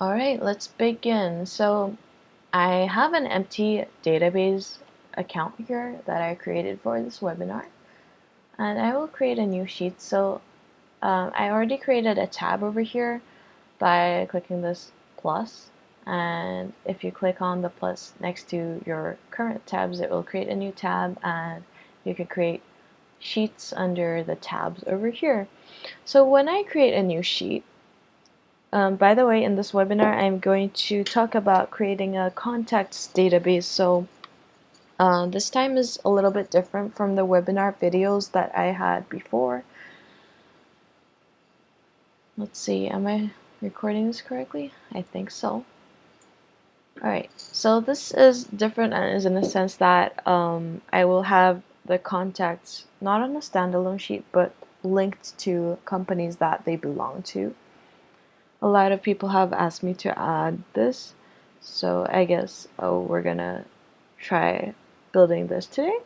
Alright, let's begin. So I have an empty database account here that I created for this webinar, and I will create a new sheet. So I already created a tab over here by clicking this plus, and if you click on the plus next to your current tabs, it will create a new tab, and you can create sheets under the tabs over here. So when I create a new sheet, by the way, in this webinar, I'm going to talk about creating a contacts database. So this time is a little bit different from the webinar videos that I had before. Let's see, am I recording this correctly? I think so. Alright, so this is different and is in the sense that I will have the contacts not on a standalone sheet, but linked to companies that they belong to. A lot of people have asked me to add this, so I guess we're gonna try building this today.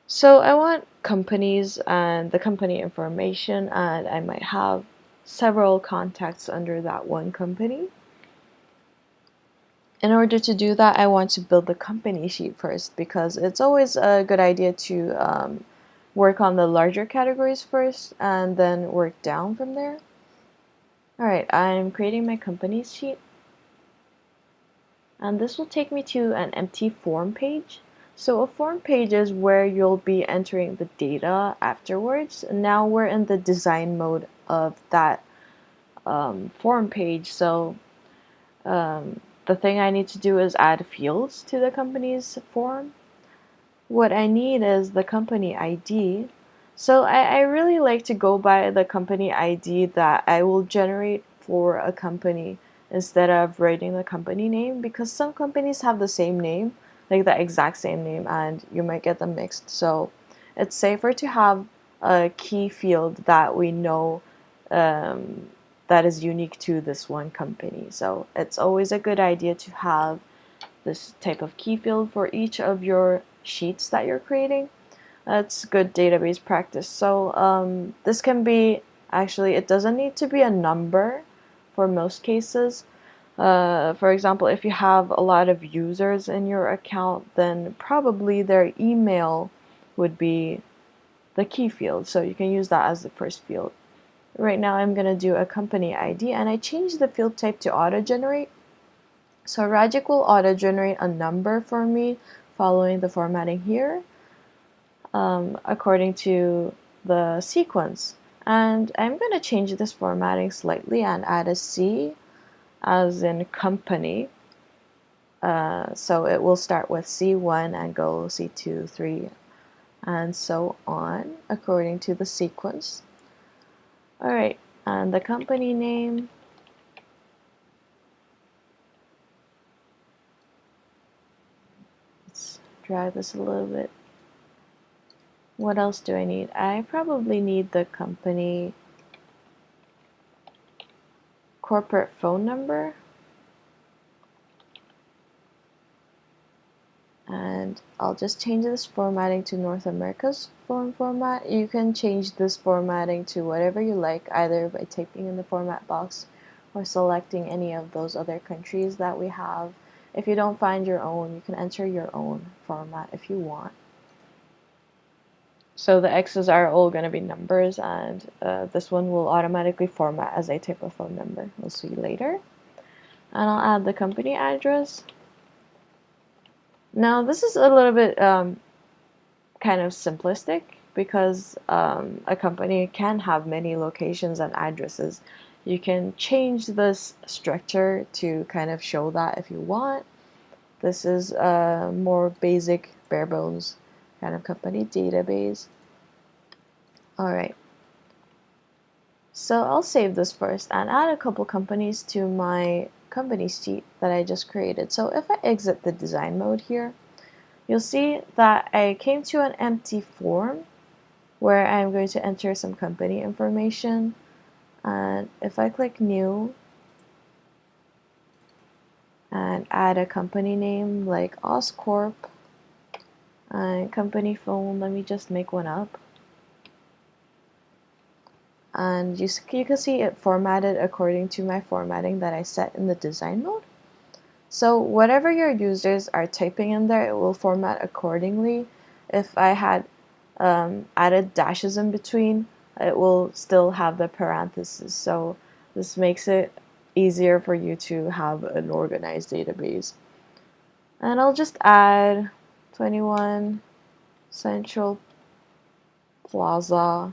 So I want companies and the company information, and I might have several contacts under that one company. In order to do that, I want to build the company sheet first, because it's always a good idea to work on the larger categories first and then work down from there. Alright, I'm creating my company sheet, and this will take me to an empty form page. So a form page is where you'll be entering the data afterwards. Now we're in the design mode of that form page. So the thing I need to do is add fields to the company's form. What I need is the company ID. So I really like to go by the company ID that I will generate for a company instead of writing the company name, because some companies have the same name, like the exact same name, and you might get them mixed. So it's safer to have a key field that we know that is unique to this one company. So it's always a good idea to have this type of key field for each of your sheets that you're creating. That's good database practice. So this can be, actually, it doesn't need to be a number for most cases. For example, if you have a lot of users in your account, then probably their email would be the key field. So you can use that as the first field. Right now I'm going to do a company ID, and I changed the field type to auto-generate. So Ragic will auto-generate a number for me following the formatting here, according to the sequence. And I'm going to change this formatting slightly and add a C as in company. So it will start with C1 and go C2, 3, and so on according to the sequence. Alright, and the company name. Let's drag this a little bit. What else do I need? I probably need the company corporate phone number. And I'll just change this formatting to North America's phone format. You can change this formatting to whatever you like, either by typing in the format box or selecting any of those other countries that we have. If you don't find your own, you can enter your own format if you want. So the X's are all going to be numbers, and this one will automatically format as a type of phone number. We'll see later. And I'll add the company address. Now this is a little bit kind of simplistic, because a company can have many locations and addresses. You can change this structure to kind of show that if you want. This is a more basic, bare bones kind of company database. Alright, so I'll save this first and add a couple companies to my company sheet that I just created. So if I exit the design mode here, you'll see that I came to an empty form where I'm going to enter some company information. And if I click new and add a company name like Oscorp and company phone, let me just make one up. and you can see it formatted according to my formatting that I set in the design mode. So whatever your users are typing in there, it will format accordingly. If I had added dashes in between, it will still have the parentheses. So this makes it easier for you to have an organized database. And I'll just add 21 Central Plaza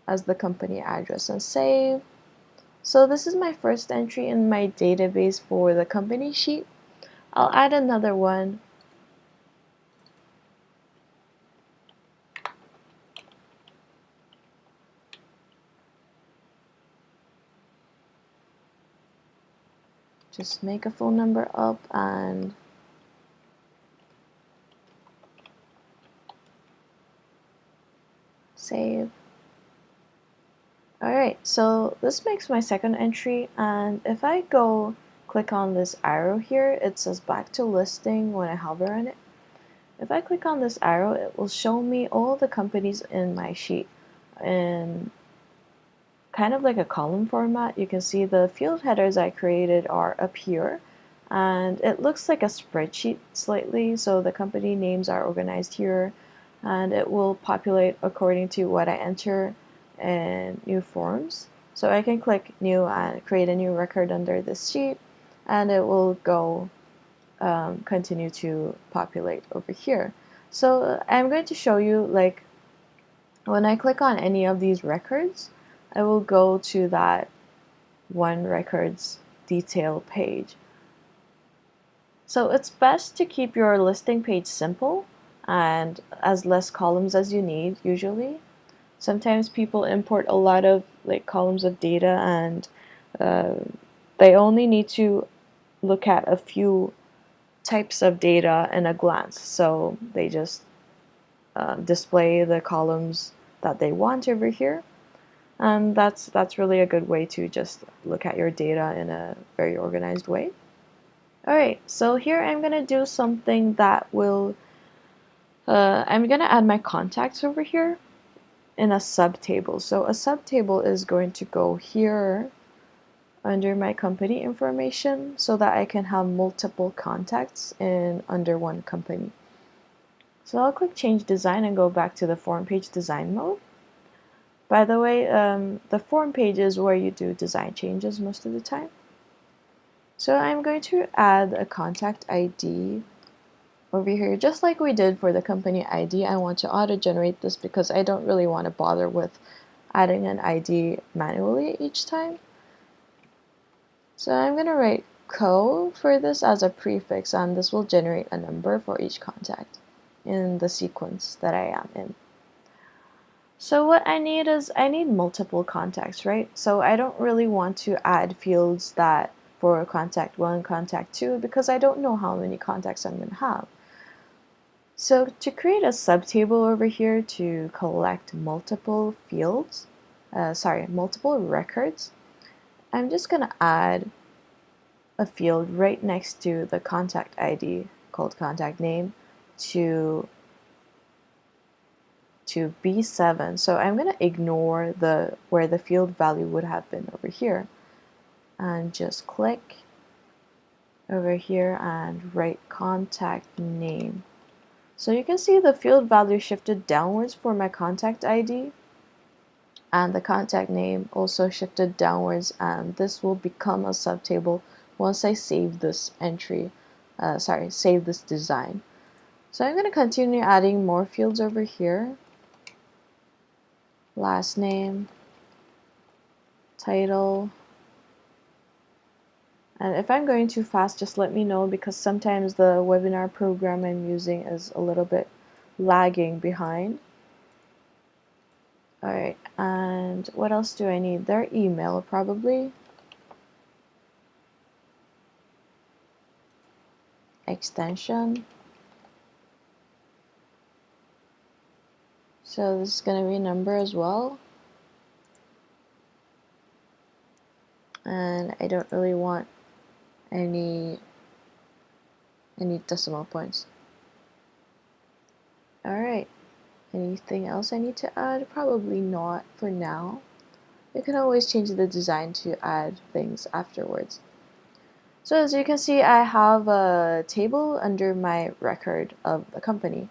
as the company address and save. So this is my first entry in my database for the company sheet. I'll add another one. Just make a phone number up and save. Alright, so this makes my second entry, and if I go click on this arrow here, it says back to listing when I hover on it. If I click on this arrow, it will show me all the companies in my sheet in kind of like a column format. You can see the field headers I created are up here, and it looks like a spreadsheet slightly, so the company names are organized here, and it will populate according to what I enter in new forms. So I can click new and create a new record under this sheet, and it will go continue to populate over here. So I'm going to show you, like, when I click on any of these records, I will go to that one record's detail page. So it's best to keep your listing page simple and as less columns as you need usually. Sometimes people import a lot of like columns of data, and uh, they only need to look at a few types of data in a glance. So they just display the columns that they want over here. And that's really a good way to just look at your data in a very organized way. Alright, so here I'm going to do something that will, I'm going to add my contacts over here in a subtable. So a subtable is going to go here under my company information so that I can have multiple contacts in under one company. So I'll click change design and go back to the form page design mode. By the way, the form page is where you do design changes most of the time. So I'm going to add a contact ID over here, just like we did for the company ID. I want to auto-generate this because I don't really want to bother with adding an ID manually each time. So I'm going to write co for this as a prefix, and this will generate a number for each contact in the sequence that I am in. So what I need is I need multiple contacts, right? So I don't really want to add fields that for contact 1, contact 2, because I don't know how many contacts I'm going to have. So to create a subtable over here to collect multiple fields, multiple records, I'm just going to add a field right next to the contact ID called contact name to B7. So I'm going to ignore where the field value would have been over here and just click over here and write contact name. So you can see the field value shifted downwards for my contact ID, and the contact name also shifted downwards, and this will become a subtable once I save this entry, save this design. So I'm going to continue adding more fields over here. Last name, title, and if I'm going too fast, just let me know, because sometimes the webinar program I'm using is a little bit lagging behind. Alright, and what else do I need? Their email, probably. Extension. So this is going to be a number as well. And I don't really want any decimal points. Alright, anything else I need to add? Probably not for now. You can always change the design to add things afterwards. So as you can see, I have a table under my record of the company,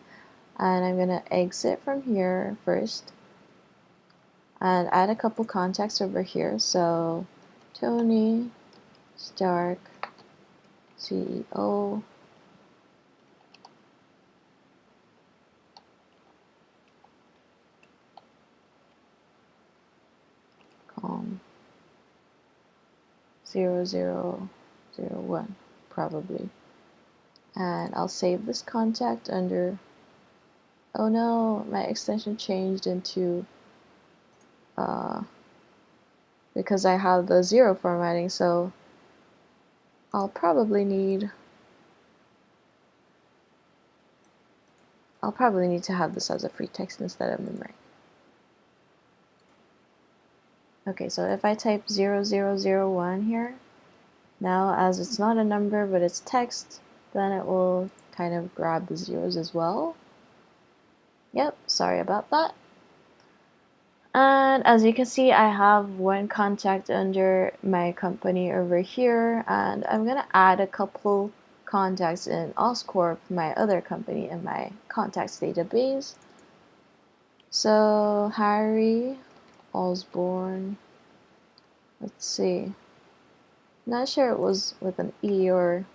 and I'm gonna exit from here first and add a couple contacts over here. So Tony Stark, CEO, com 0001 probably, and I'll save this contact under, oh no, my extension changed into because I have the 0 formatting, so I'll probably need to have this as a free text instead of memory. Okay, so if I type 0001 here, now as it's not a number but it's text, then it will kind of grab the zeros as well. Yep, sorry about that. And as you can see, I have one contact under my company over here, and I'm gonna add a couple contacts in Oscorp, my other company, in my contacts database. So Harry Osborne, let's see, not sure it was with an E or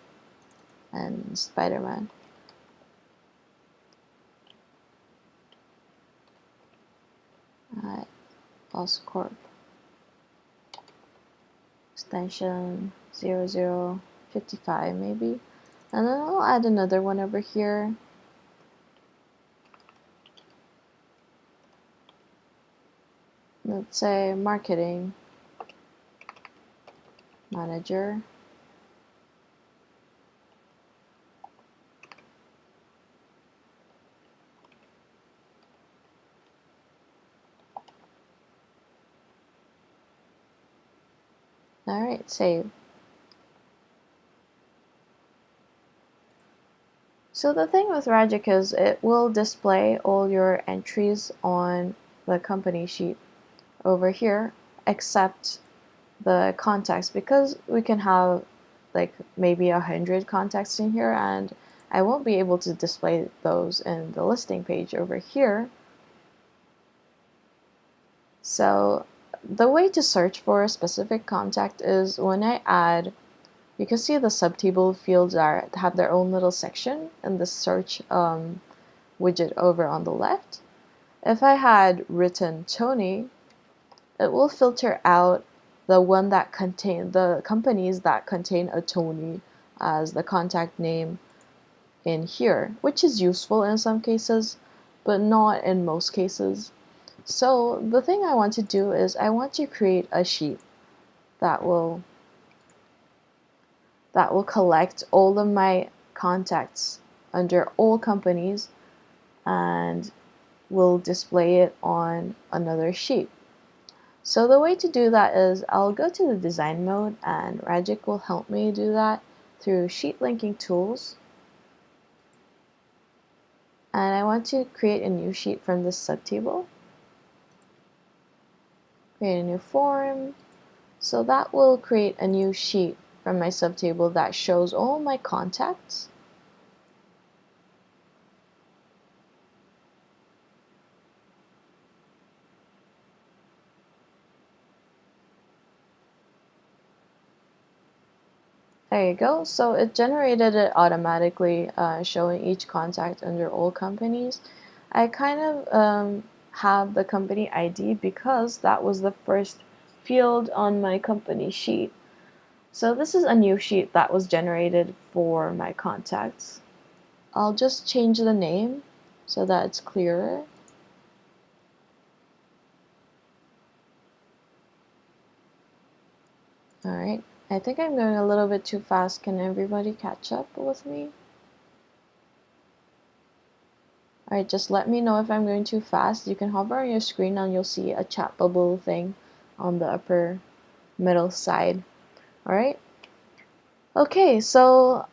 and Spider-Man. Oscorp, extension 0055 maybe, and then I'll add another one over here. Let's say marketing manager. Alright, save. So the thing with Ragic is it will display all your entries on the company sheet over here, except the contacts, because we can have like maybe 100 contacts in here, and I won't be able to display those in the listing page over here. So the way to search for a specific contact is when I add, you can see the subtable fields have their own little section in the search widget over on the left. If I had written Tony, it will filter out the companies that contain a Tony as the contact name in here, which is useful in some cases, but not in most cases. So the thing I want to do is I want to create a sheet that will collect all of my contacts under all companies and will display it on another sheet. So the way to do that is I'll go to the design mode, and Ragic will help me do that through sheet linking tools. And I want to create a new sheet from this subtable. Create a new form. So that will create a new sheet from my subtable that shows all my contacts. There you go. So it generated it automatically, showing each contact under all companies. I kind of have the company ID because that was the first field on my company sheet. So this is a new sheet that was generated for my contacts. I'll just change the name so that it's clearer. Alright, I think I'm going a little bit too fast. Can everybody catch up with me? Alright, just let me know if I'm going too fast. You can hover on your screen and you'll see a chat bubble thing on the upper middle side. Alright? Okay, so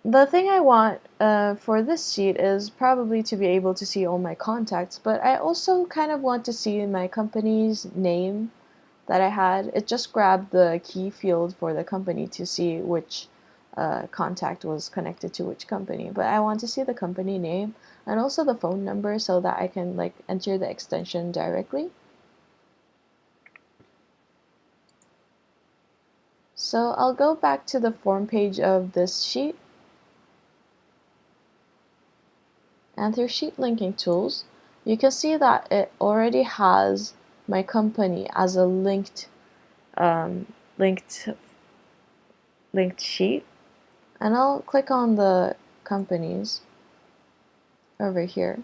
the thing I want for this sheet is probably to be able to see all my contacts, but I also kind of want to see my company's name that I had, it just grabbed the key field for the company to see which contact was connected to which company. But I want to see the company name and also the phone number so that I can like enter the extension directly. So I'll go back to the form page of this sheet, and through sheet linking tools, you can see that it already has my company as a linked um, linked linked sheet. And I'll click on the companies over here,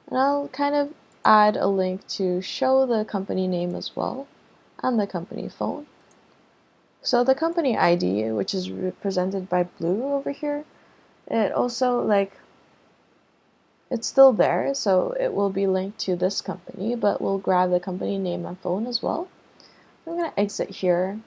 and I'll kind of add a link to show the company name as well and the company phone. So the company ID, which is represented by blue over here, it also like it's still there, so it will be linked to this company, but we'll grab the company name and phone as well. I'm going to exit here,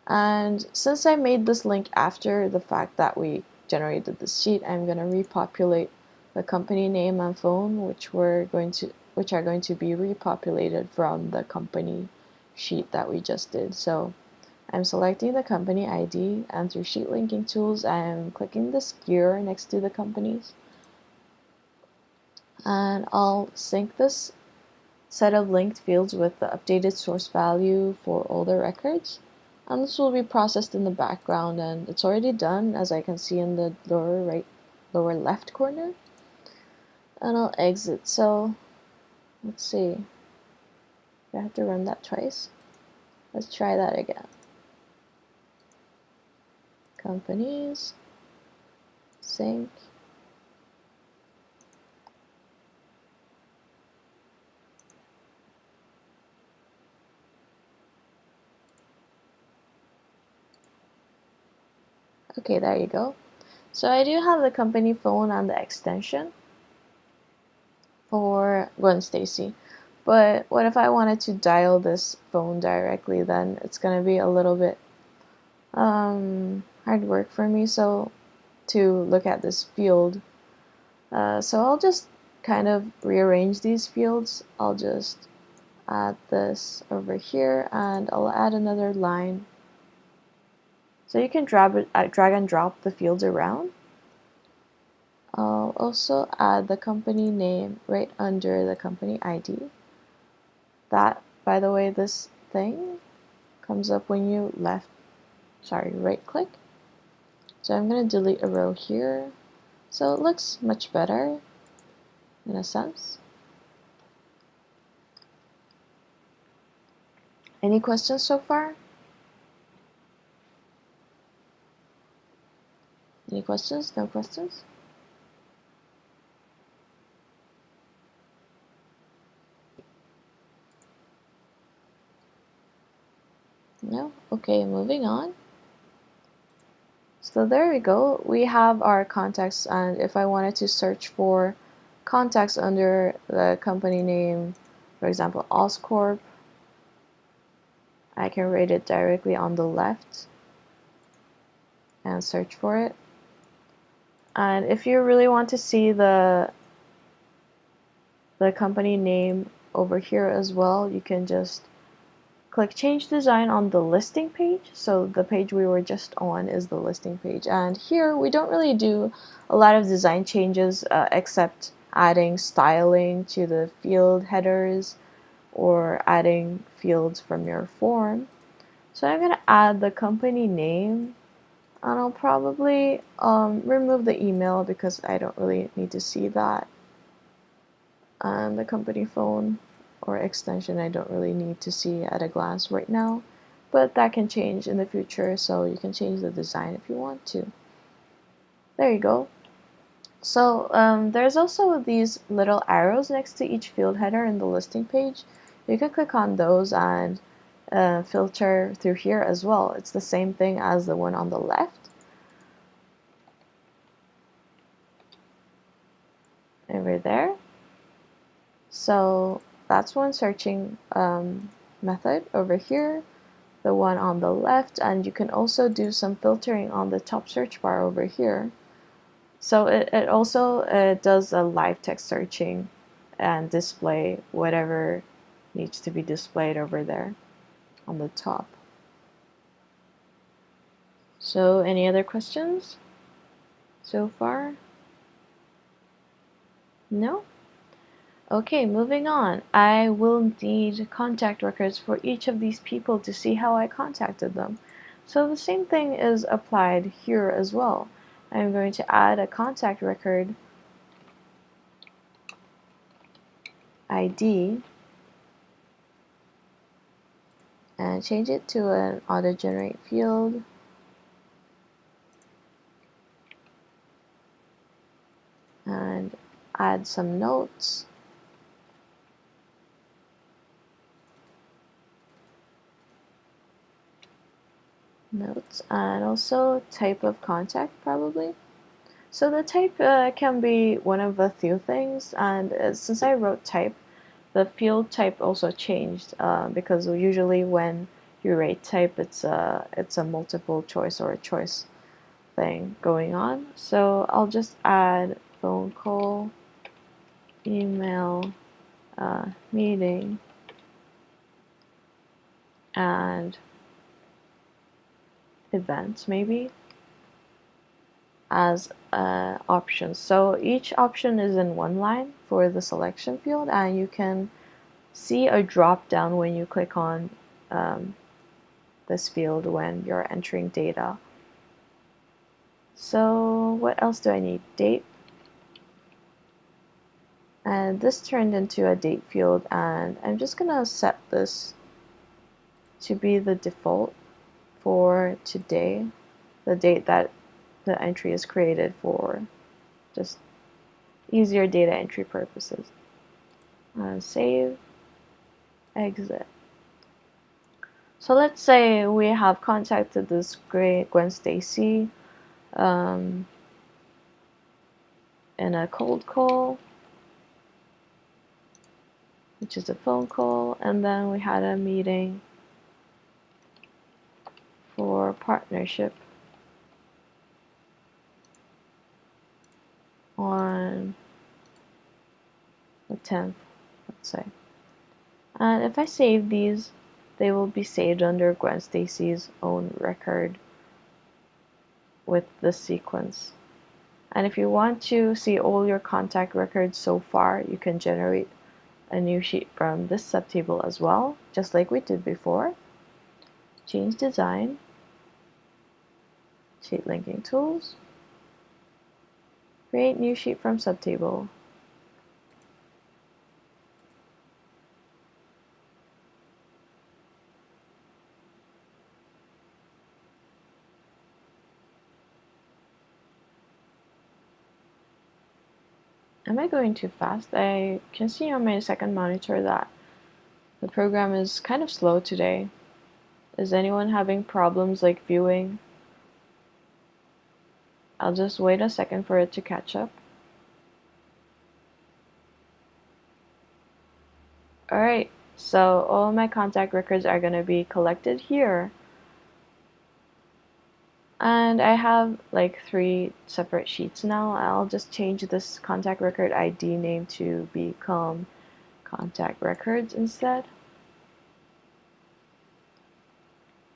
and since I made this link after the fact that we generated this sheet, I'm going to repopulate the company name and phone, which are going to be repopulated from the company sheet that we just did. So I'm selecting the company ID, and through sheet linking tools, I'm clicking this gear next to the companies, and I'll sync this set of linked fields with the updated source value for all the records. And this will be processed in the background, and it's already done, as I can see in the lower left corner. And I'll exit. So let's see. I have to run that twice. Let's try that again. Companies, sync. Okay, there you go. So I do have the company phone and the extension for Gwen Stacy. But what if I wanted to dial this phone directly? Then it's going to be a little bit hard work for me to look at this field. So I'll just kind of rearrange these fields. I'll just add this over here, and I'll add another line. So you can drag and drop the fields around. I'll also add the company name right under the company ID. That, by the way, this thing comes up when you right click. So I'm going to delete a row here. So it looks much better in a sense. Any questions so far? Any questions? No questions? No? Okay, moving on. So there we go. We have our contacts, and if I wanted to search for contacts under the company name, for example, Oscorp, I can rate it directly on the left and search for it. And if you really want to see the company name over here as well, you can just click change design on the listing page. So the page we were just on is the listing page, and here we don't really do a lot of design changes except adding styling to the field headers or adding fields from your form. So I'm going to add the company name, and I'll probably remove the email because I don't really need to see that, and the company phone or extension I don't really need to see at a glance right now, but that can change in the future, so you can change the design if you want to. There you go. So there's also these little arrows next to each field header in the listing page. You can click on those and filter through here as well. It's the same thing as the one on the left. Over there. So that's one searching method over here, the one on the left, and you can also do some filtering on the top search bar over here. So it also does a live text searching and display whatever needs to be displayed over there. on the top. So any other questions so far? No? Okay, moving on. I will need contact records for each of these people to see how I contacted them. So the same thing is applied here as well. I'm going to add a contact record ID and change it to an auto-generate field. And add some notes. And also type of contact probably. So the type can be one of a few things, and since I wrote type, the field type also changed because usually when you rate type, it's a multiple choice or a choice thing going on. So I'll just add phone call, email, meeting, and event maybe as options. So each option is in one line for the selection field, and you can see a drop down when you click on this field when you're entering data. So what else do I need? Date. And this turned into a date field, and I'm just gonna set this to be the default for today, the date that the entry is created for, just easier data entry purposes. Save, exit. So let's say we have contacted this Gwen Stacy in a cold call, which is a phone call, and then we had a meeting for partnership on the 10th, let's say. And if I save these, they will be saved under Gwen Stacy's own record with this sequence. And if you want to see all your contact records so far, you can generate a new sheet from this subtable as well, just like we did before. Change design, sheet linking tools, create new sheet from subtable. Am I going too fast? I can see on my second monitor that the program is kind of slow today. Is anyone having problems like viewing? I'll just wait a second for it to catch up. Alright, so all my contact records are going to be collected here. And I have like 3 separate sheets now. I'll just change this contact record ID name to become contact records instead.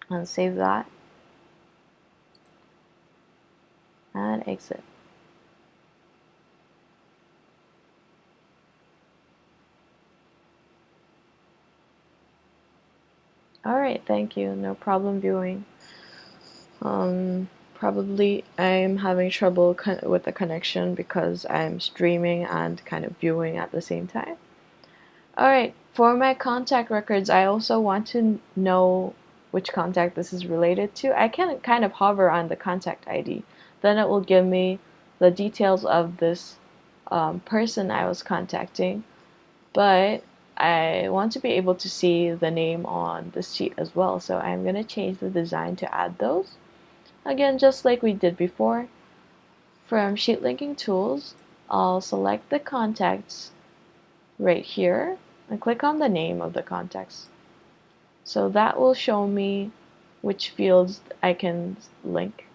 And save that. And exit. Alright, thank you. No problem viewing. Probably I'm having trouble with the connection because I'm streaming and kind of viewing at the same time. Alright, for my contact records, I also want to know which contact this is related to. I can kind of hover on the contact ID. Then it will give me the details of this person I was contacting. But I want to be able to see the name on this sheet as well. So I'm going to change the design to add those. Again, just like we did before. From sheet linking tools, I'll select the contacts right here and click on the name of the contacts. So that will show me which fields I can link.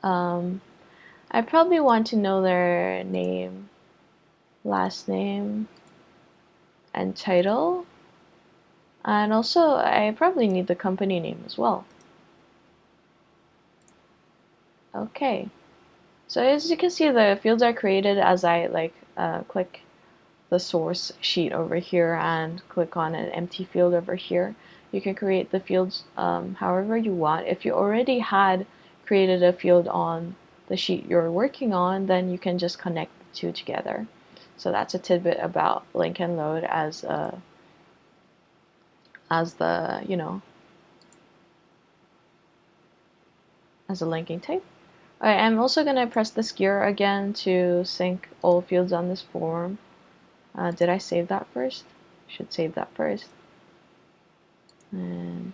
I probably want to know their name, last name, and title. And also, I probably need the company name as well. Okay. So as you can see, the fields are created as I click the source sheet over here and click on an empty field over here. You can create the fields however you want. If you already had created a field on the sheet you're working on, then you can just connect the two together. So that's a tidbit about link and load as the as a linking type. Alright, I'm also going to press this gear again to sync all fields on this form. Did I save that first? Should save that first. And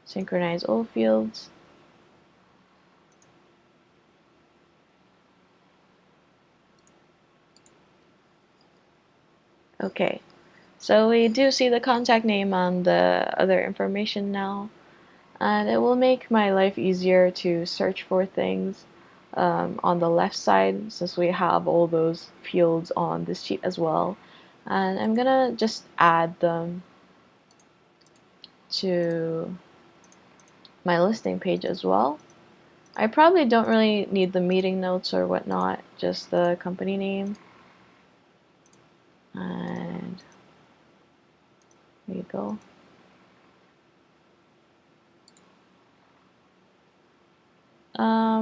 synchronize all fields. Okay, so we do see the contact name on the other information now, and it will make my life easier to search for things on the left side since we have all those fields on this sheet as well. And I'm gonna just add them to my listing page as well. I probably don't really need the meeting notes or whatnot, just the company name. And there you go.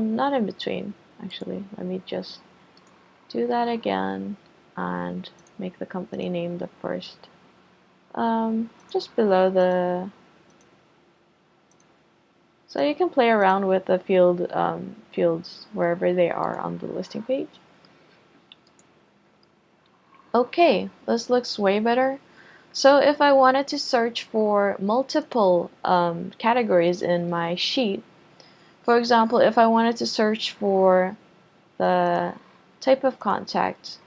Not in between, actually. Let me just do that again and make the company name the first. Just below the. So you can play around with the fields wherever they are on the listing page. Okay, this looks way better. So if I wanted to search for multiple categories in my sheet, for example, if I wanted to search for the type of contact,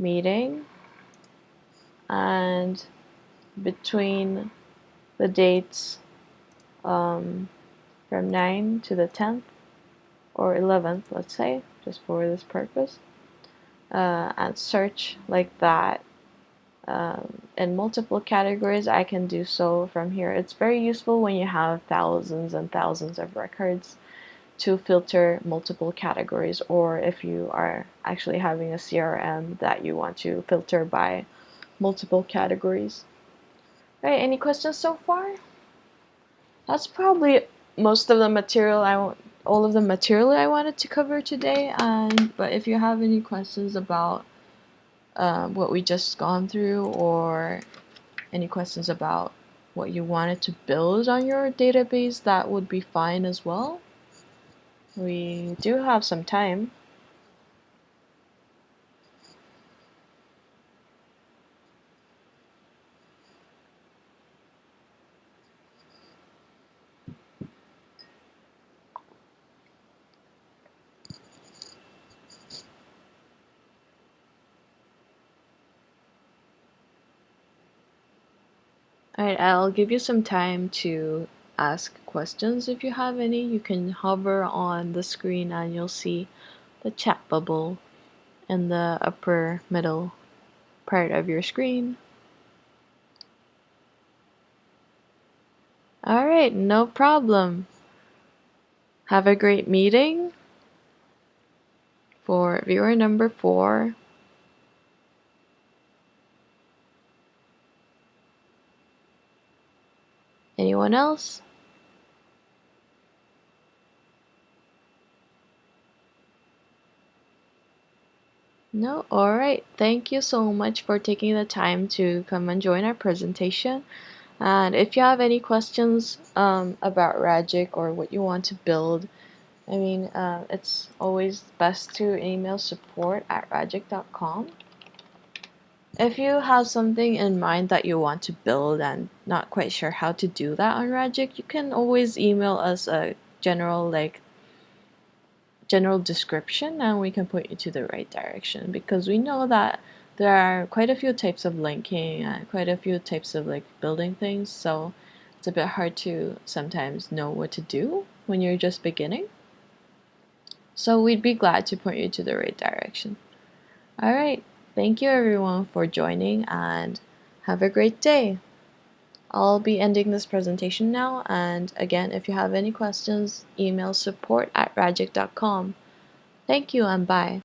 meeting, and between the dates from 9 to the 10th or 11th, let's say, just for this purpose, and search like that in multiple categories, I can do so from here. It's very useful when you have thousands and thousands of records to filter multiple categories, or if you are actually having a CRM that you want to filter by multiple categories. Right, any questions so far? That's probably most of the material all of the material I wanted to cover today. But if you have any questions about what we just gone through, or any questions about what you wanted to build on your database, that would be fine as well. We do have some time. Alright, I'll give you some time to ask questions if you have any. You can hover on the screen and you'll see the chat bubble in the upper middle part of your screen. Alright, no problem. Have a great meeting for viewer number 4. Anyone else? No? Alright. Thank you so much for taking the time to come and join our presentation. And if you have any questions about Ragic or what you want to build, it's always best to email support@ragic.com. If you have something in mind that you want to build and not quite sure how to do that on Ragic, you can always email us a general description and we can point you to the right direction, because we know that there are quite a few types of linking and quite a few types of building things, so it's a bit hard to sometimes know what to do when you're just beginning. So we'd be glad to point you to the right direction. Alright, thank you everyone for joining and have a great day. I'll be ending this presentation now, and again, if you have any questions, email support@ragic.com. Thank you and bye.